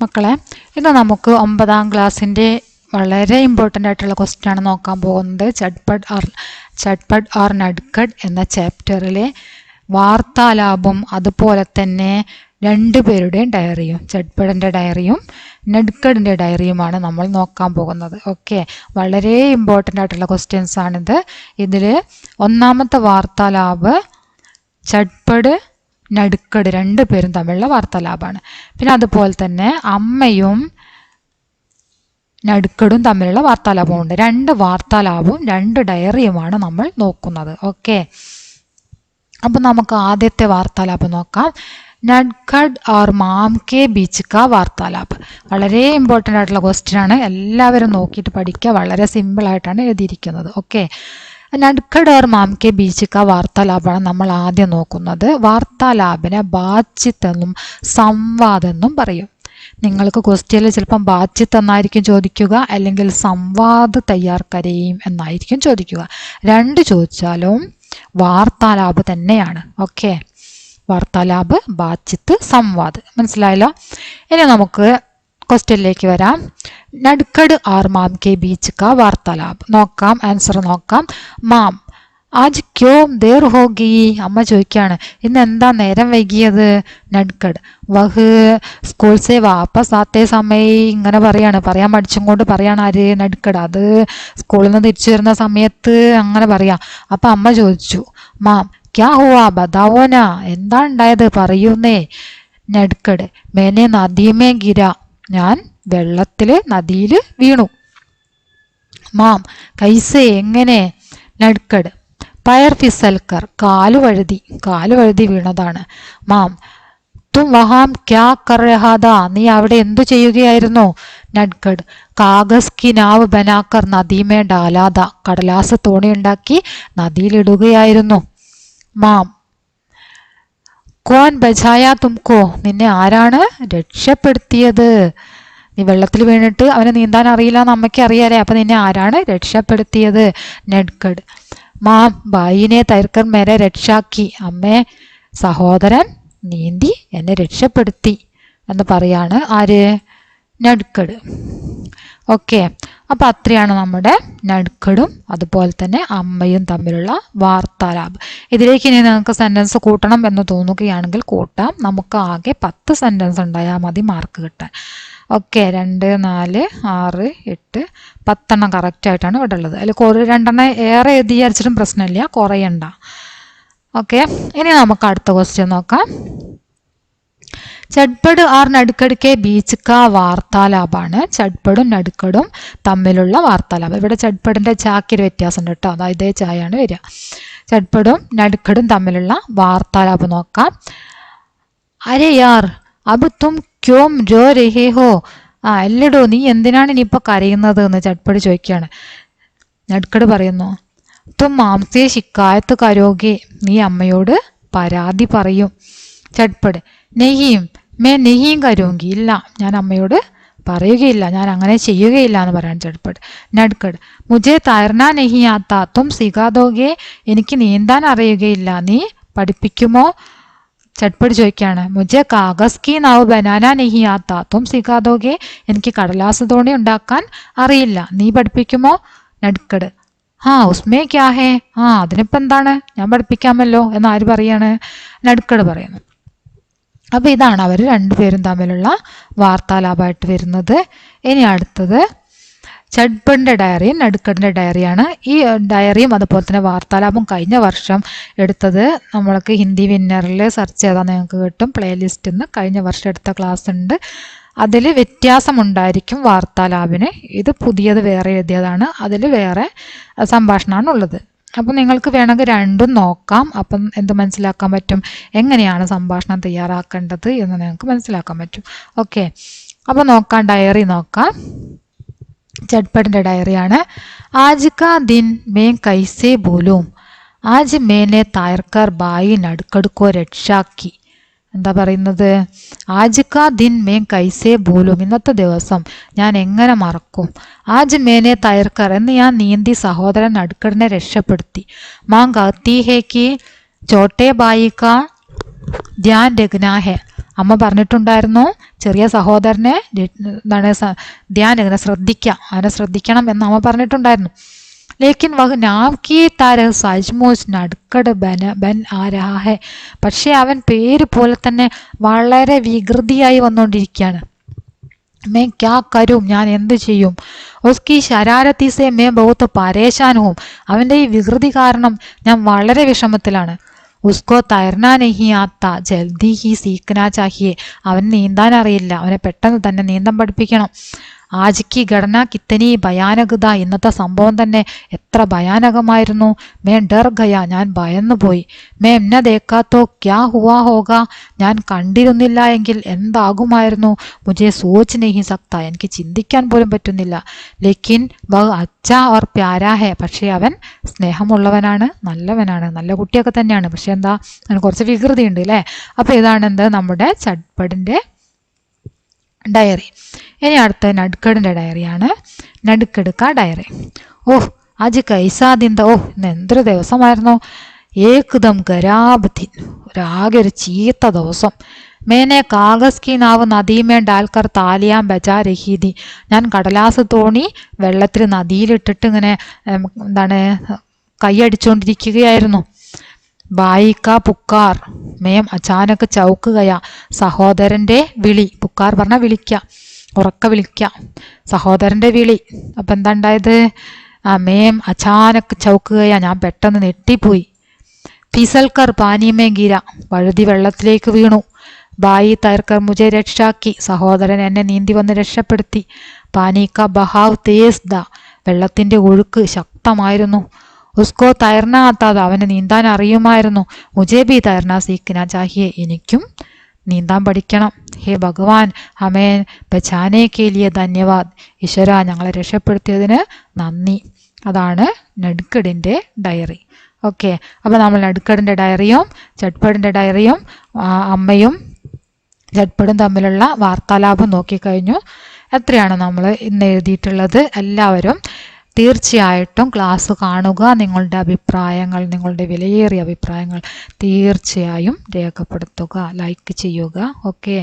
മക്കളെ, ഇന്ന് നമുക്ക് 9ാം ക്ലാസ്സിൻ്റെ വളരെ ഇമ്പോർട്ടൻ്റ് ആയിട്ടുള്ള ക്വസ്റ്റ്യൻ ആണ് നോക്കാൻ പോകുന്നത്. ചട്പട്ട് ഓർ നട്കഡ് എന്ന ചാപ്റ്ററിലെ വാർത്താലാപം, അതുപോലെ തന്നെ രണ്ടുപേരുടെയും ഡയറിയും, ചട്പടിൻ്റെ ഡയറിയും നട്കഡിൻ്റെ ഡയറിയുമാണ് നമ്മൾ നോക്കാൻ പോകുന്നത്. ഓക്കെ, വളരെ ഇമ്പോർട്ടൻ്റ് ആയിട്ടുള്ള ക്വസ്റ്റ്യൻസ് ആണിത്. ഇതിൽ ഒന്നാമത്തെ വാർത്താലാപ് ചട്പട് നടുക്കട് രണ്ടുപേരും തമ്മിലുള്ള വാർത്താലാപമാണ്. പിന്നെ അതുപോലെ തന്നെ അമ്മയും നടുക്കടും തമ്മിലുള്ള വാർത്താലാപമുണ്ട്. രണ്ട് വാർത്താലാപവും രണ്ട് ഡയറിയുമാണ് നമ്മൾ നോക്കുന്നത്. ഓക്കെ, അപ്പം നമുക്ക് ആദ്യത്തെ വാർത്താലാപം നോക്കാം. നട്കഡ് ഓർ മാം കെ ബീച്ച് കാ വാർത്താലാപ്. വളരെ ഇമ്പോർട്ടൻ്റ് ആയിട്ടുള്ള ക്വസ്റ്റ്യൻ ആണ്. എല്ലാവരും നോക്കിയിട്ട് പഠിക്കുക. വളരെ സിമ്പിളായിട്ടാണ് എഴുതിയിരിക്കുന്നത്. ഓക്കെ, നട്കഡ് ഓർ മാം കെ ബീച്ച് കാ വാർത്താലാപാണ് നമ്മൾ ആദ്യം നോക്കുന്നത്. വാർത്താലാപിനെ ബാച്ചിത്ത് എന്നും സംവാദെന്നും പറയും. നിങ്ങൾക്ക് ക്വസ്റ്റ്യനിൽ ചിലപ്പം ബാച്ചിത്ത് എന്നായിരിക്കും ചോദിക്കുക, അല്ലെങ്കിൽ സംവാദ് തയ്യാർ കരയും എന്നായിരിക്കും ചോദിക്കുക. രണ്ട് ചോദിച്ചാലും വാർത്താലാപ് തന്നെയാണ്. ഓക്കെ, വാർത്താലാപ്, ബാച്ചിത്ത്, സംവാദ്. മനസ്സിലായല്ലോ? ഇനി നമുക്ക് ക്വസ്റ്റ്യനിലേക്ക് വരാം. നട്കഡ് ആർ മാം കെ ബീച്ച് കാ വാർത്താലാപ്. നോക്കാം, ആൻസർ നോക്കാം. മാം, ആജ് ക്യോ ദേർ ഹോഗി. അമ്മ ചോദിക്കുകയാണ്, ഇന്ന് എന്താ നേരം വൈകിയത്? നട്കഡ്, വഹ് സ്കൂൾ സെ വാപ്പസ് ആത്തേ സമയ. ഇങ്ങനെ പറയാൻ മടിച്ചും കൊണ്ട് പറയാണ്. ആര്? നട്കഡ്. അത് സ്കൂളിൽ നിന്ന് തിരിച്ചു വരുന്ന സമയത്ത് അങ്ങനെ പറയാം. അപ്പം അമ്മ ചോദിച്ചു, മാം ക്യാ ഹുവാ ബതാവോന. എന്താ ഉണ്ടായത്, പറയൂന്നേ. നട്കഡ്, മേനെ നദീമേ ഗിര. ഞാൻ വെള്ളത്തിൽ, നദിയിൽ വീണു. മാം, കൈസേ, എങ്ങനെ? നട്കഡ്, പയർ ഫിസൽക്കർ, കാലുവഴുതി വീണതാണ്. മാം, തും വഹാം ക്യാ കർ രഹാ താ. നീ അവിടെ എന്തു ചെയ്യുകയായിരുന്നു? നട്കഡ്, കാഗസ് കി നാവ് ബനാക്കർ നദീമേ ഡാലാത. കടലാസ് തോണിയുണ്ടാക്കി നദിയിലിടുകയായിരുന്നു. മാം, കോൻ ബജായ തുംകോ. നിന്നെ ആരാണ് രക്ഷപ്പെടുത്തിയത്? നീ വെള്ളത്തിൽ വീണിട്ട് അവന് നീന്താൻ അറിയില്ല എന്ന് അമ്മയ്ക്ക് അറിയാലേ, അപ്പൊ നിന്നെ ആരാണ് രക്ഷപ്പെടുത്തിയത്? നട്കഡ്, മാം ഭായിനെ തൈർക്കർ മേരെ രക്ഷാക്കി. അമ്മേ, സഹോദരൻ നീന്തി എന്നെ രക്ഷപ്പെടുത്തി എന്ന് പറയാണ്. ആര്? നട്കഡ്. ഓക്കെ, അപ്പം അത്രയാണ് നമ്മുടെ നട്കഡും അതുപോലെ തന്നെ അമ്മയും തമ്മിലുള്ള വാർത്താലാപ്. ഇതിലേക്ക് ഇനി നിങ്ങൾക്ക് സെൻറ്റൻസ് കൂട്ടണം എന്ന് തോന്നുകയാണെങ്കിൽ കൂട്ടാം. നമുക്ക് ആകെ 10 സെൻറ്റൻസ് ഉണ്ടായാൽ മതി മാർക്ക് കിട്ടാൻ. ഓക്കെ, 2, 4, 6, 8, 10 കറക്റ്റായിട്ടാണ് ഇവിടെ ഉള്ളത്. അതിൽ 2 ഏറെ എഴുതി വിചാരിച്ചിട്ടും പ്രശ്നമില്ല, കുറയണ്ട. ഓക്കെ, ഇനി നമുക്ക് അടുത്ത ക്വസ്റ്റ്യൻ നോക്കാം. ചട്പട് ആർ നടുക്കട് കെ ബീച്ച് കാ വാർത്താലാപാണ്. ചട്പടും നടുക്കടും തമ്മിലുള്ള വാർത്താലാപം. ഇവിടെ ചട്പടിൻ്റെ ചാക്കിൽ വ്യത്യാസമുണ്ട് കേട്ടോ. അതായത് ഇതേ ചായയാണ് വരിക. ചട്പടും നടുക്കടും തമ്മിലുള്ള വാർത്താലാപം നോക്കാം. അരെ യാർ അബ് തും ക്യോം രോ രഹേ ഹോ. അല്ലടോ, നീ എന്തിനാണ് ഇനിയിപ്പോൾ കരയുന്നത് എന്ന് ചട്പട് ചോദിക്കുകയാണ്. നട്കട് പറയുന്നു, തും മാംസേ ശിക്കായത്ത് കരോഗെ. നീ അമ്മയോട് പരാതി പറയും. ചട്പട്, നെയ്യും മേ നെയ്യും കരോങ്കി. ഇല്ല, ഞാൻ അമ്മയോട് പറയുകയില്ല, ഞാൻ അങ്ങനെ ചെയ്യുകയില്ല എന്ന് പറയാൻ ചട്പട്. നട്കട്, മുझे തൈർനാ നെഹി ആത്ത തും സിഖാദോഗെ. എനിക്ക് നീന്താൻ അറിയുകയില്ല, നീ പഠിപ്പിക്കുമോ? ചട്പട് ചോദിക്കുകയാണ്, മുझे കാഗസ് കി നാവ് ബനാനാ നെഹി ആത്ത തും സിഖാദോഗെ. എനിക്ക് കടലാസ് തോണി ഉണ്ടാക്കാൻ അറിയില്ല, നീ പഠിപ്പിക്കുമോ? നട്കട്, ഉസ്മേ ക്യാ ഹേ. അതിനിപ്പോൾ എന്താണ്, ഞാൻ പഠിപ്പിക്കാമല്ലോ എന്ന് ആര് പറയാണ്? നട്കട് പറയുന്നു. അപ്പോൾ ഇതാണ് അവർ രണ്ടുപേരും തമ്മിലുള്ള വാർത്താലാപമായിട്ട് വരുന്നത്. ഇനി അടുത്തത് ചട്പടിൻ്റെ ഡയറിയും നടുക്കടിൻ്റെ ഡയറിയാണ്. ഈ ഡയറിയും അതുപോലെ തന്നെ വാർത്താലാപം കഴിഞ്ഞ വർഷം എടുത്തത് നമ്മൾക്ക് ഹിന്ദി വിന്നറിൽ സെർച്ച് ചെയ്താൽ നിങ്ങൾക്ക് കിട്ടും. പ്ലേലിസ്റ്റിൽ നിന്ന് കഴിഞ്ഞ വർഷം എടുത്ത ക്ലാസ് ഉണ്ട്. അതിൽ വ്യത്യാസമുണ്ടായിരിക്കും വാർത്താലാപിന്. ഇത് പുതിയത് വേറെ എഴുതിയതാണ്, അതിൽ വേറെ സംഭാഷണമാണ് ഉള്ളത്. അപ്പം നിങ്ങൾക്ക് വേണമെങ്കിൽ രണ്ടും നോക്കാം. അപ്പം എന്ത് മനസ്സിലാക്കാൻ പറ്റും, എങ്ങനെയാണ് സംഭാഷണം തയ്യാറാക്കേണ്ടത് എന്ന് നിങ്ങൾക്ക് മനസ്സിലാക്കാൻ പറ്റും. ഓക്കെ, അപ്പോൾ നോക്കാം, ഡയറി നോക്കാം. ചട്പടിൻ്റെ ഡയറിയാണ്. ആജ് കാ ദിൻ മേ കൈസേ ബോലൂം. ആജ് മേനെ തായർക്കർ ബായി നടുക്കട് കോ രക്ഷാക്കി. എന്താ പറയുന്നത്? ആജ് കാ ദിൻ മേ കൈസേ ബോലും. ഇന്നത്തെ ദിവസം ഞാൻ എങ്ങനെ മറക്കും? ആജ് മേനെ തൈർക്കർ, എന്ന് ഞാൻ നീന്തി സഹോദരൻ നടുക്കടിനെ രക്ഷപ്പെടുത്തി. മാം കഹത്തി ഹേ കി ചോട്ടെ ബായി കാ ധ്യാൻ രഖ്നാ ഹെ. അമ്മ പറഞ്ഞിട്ടുണ്ടായിരുന്നു ചെറിയ സഹോദരനെ എന്താണ് ഇങ്ങനെ ശ്രദ്ധിക്കാം, അവനെ ശ്രദ്ധിക്കണം എന്ന് അമ്മ പറഞ്ഞിട്ടുണ്ടായിരുന്നു. ലേക്കിൻ വഹ് നാം കി താരഹ് സജ്മോസ് നടുക്കട് ബൻ ആ രഹാ ഹെ. പക്ഷെ അവൻ പേര് പോലെ തന്നെ വളരെ വികൃതിയായി വന്നുകൊണ്ടിരിക്കുകയാണ്. മേ ക്യാ കരും, ഞാൻ എന്ത് ചെയ്യും. ഉസ്കി ശരാരത്തി സെ മേ ബഹുത്ത് പരേശാൻ ഹൂം, അവൻ്റെ ഈ വികൃതി കാരണം ഞാൻ വളരെ വിഷമത്തിലാണ്. ഉസ്കോ തൈർനാ നഹി ആത്ത ജൽദി ഹി സീഖ്നാ ചാഹിയെ, അവൻ നീന്താൻ അറിയില്ല, അവനെ പെട്ടെന്ന് തന്നെ നീന്തം പഠിപ്പിക്കണം. ആജിക്ക് ഘടന കിത്തനി ഭയാനകത, ഇന്നത്തെ സംഭവം തന്നെ എത്ര ഭയാനകമായിരുന്നു. മേ ഡർ ഗയ, ഞാൻ ഭയന്നു പോയി. മേ എന്ന ദേക്കാത്തോ ക്യാ ഹുവാ ഹോഗ, ഞാൻ കണ്ടിരുന്നില്ല എങ്കിൽ എന്താകുമായിരുന്നു. മുझे സോച്ച് നഹി സക്ത, എനിക്ക് ചിന്തിക്കാൻ പോലും പറ്റുന്നില്ല. ലേക്കിൻ വഹ് അച്ഛാ ഓർ പ്യാരാ ഹെ, പക്ഷേ അവൻ സ്നേഹമുള്ളവനാണ്, നല്ലവനാണ്, നല്ല കുട്ടിയൊക്കെ തന്നെയാണ്. പക്ഷെ എന്താ, അവന് കുറച്ച് വികൃതി ഉണ്ട് അല്ലേ. അപ്പോൾ ഇതാണ് എന്ത് നമ്മുടെ ചട്പടിൻ്റെ ഡയറി. ഇനി അടുത്ത നടുക്കടിൻ്റെ ഡയറിയാണ്. നടുക്കെടുക്ക ഡയറി. ഓഹ് ആജ് കൈസാദിന്ത, ഓഹ് ഇന്ന് എന്തൊരു ദിവസമായിരുന്നു. ഏകദം ഖരാബ് ദിൻ, ഒരാകെ ഒരു ചീത്ത ദിവസം. മേനെ കാഗസ് കി നാവ് നദീമേ ഡാൽക്കർ താലിയാൻ ബജാ രഹീതി, ഞാൻ കടലാസ് തോണി വെള്ളത്തിൽ നദിയിലിട്ടിട്ട് ഇങ്ങനെ എന്താണ് കൈയടിച്ചുകൊണ്ടിരിക്കുകയായിരുന്നു. ബായിക്ക പുക്കാർ, മേം അച്ചാനക്ക് ചൗക്കുകയ, സഹോദരൻ്റെ വിളി. പുക്കാർ പറഞ്ഞാൽ വിളിക്കുക, ഉറക്ക വിളിക്കുക, സഹോദരൻ്റെ വിളി. അപ്പം എന്താ ഉണ്ടായത്? മേം അച്ചാനക്ക് ചൗക്കുകയ, ഞാൻ പെട്ടെന്ന് നെട്ടിപ്പോയി. ഫിസൽക്കർ പാനീമേ ഗിര, വഴുതി വെള്ളത്തിലേക്ക് വീണു. ബായി തൈർക്കർ മുജെ രക്ഷാക്കി, സഹോദരൻ എന്നെ നീന്തി വന്ന് രക്ഷപ്പെടുത്തി. പാനിക്ക ബഹാവ് തേസ് ദ, വെള്ളത്തിൻ്റെ ഒഴുക്ക് ശക്തമായിരുന്നു. ഉസ്കോ തൈർന ആത്താത്, അവന് നീന്താൻ അറിയുമായിരുന്നു. മുജെ ബി തൈർന സീഖ്ന ചാഹിയെ, എനിക്കും നീന്താൻ പഠിക്കണം. ഹേ ഭഗവാൻ ഹമേൻ ബച്ചാനെ കെ ലിയെ ധന്യവാദ്, ഈശ്വര ഞങ്ങളെ രക്ഷപ്പെടുത്തിയതിന് നന്ദി. അതാണ് നടുക്കടിൻ്റെ ഡയറി. ഓക്കെ, അപ്പോൾ നമ്മൾ നടുക്കടിൻ്റെ ഡയറിയും ചട്പടിൻ്റെ ഡയറിയും അമ്മയും ചട്പടും തമ്മിലുള്ള വാർത്താലാപം നോക്കിക്കഴിഞ്ഞു. എത്രയാണ് നമ്മൾ ഇന്ന് എഴുതിയിട്ടുള്ളത്? എല്ലാവരും തീർച്ചയായിട്ടും ക്ലാസ് കാണുക. നിങ്ങളുടെ അഭിപ്രായങ്ങൾ, നിങ്ങളുടെ വിലയേറിയ അഭിപ്രായങ്ങൾ തീർച്ചയായും രേഖപ്പെടുത്തുക, ലൈക്ക് ചെയ്യുക. ഓക്കെ.